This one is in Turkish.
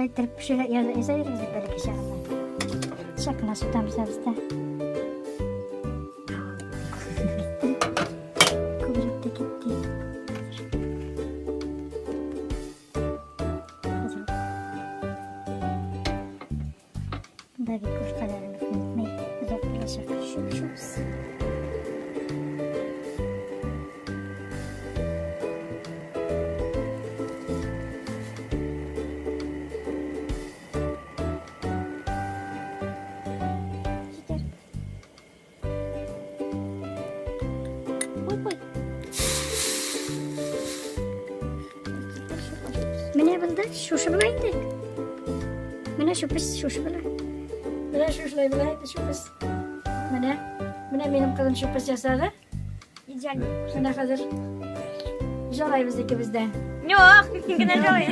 Ayttirib shu yerda esaveramiz deb baraka shaqillar. Shaqillar sutamiz bizda. Ko'brakda ketdi. Bundagi ko'rqalarini unutmay, uzoq birlasha qilishimiz. Mana bildi, shu bilaydi. Mana shu pis, shu bilan. Mana shu bilaydi, shu pis. Mana mening qizim shu pis yasadi. Ijal. Shunda hozir jolaymiz ikimizdan. Yo'q, gina joy.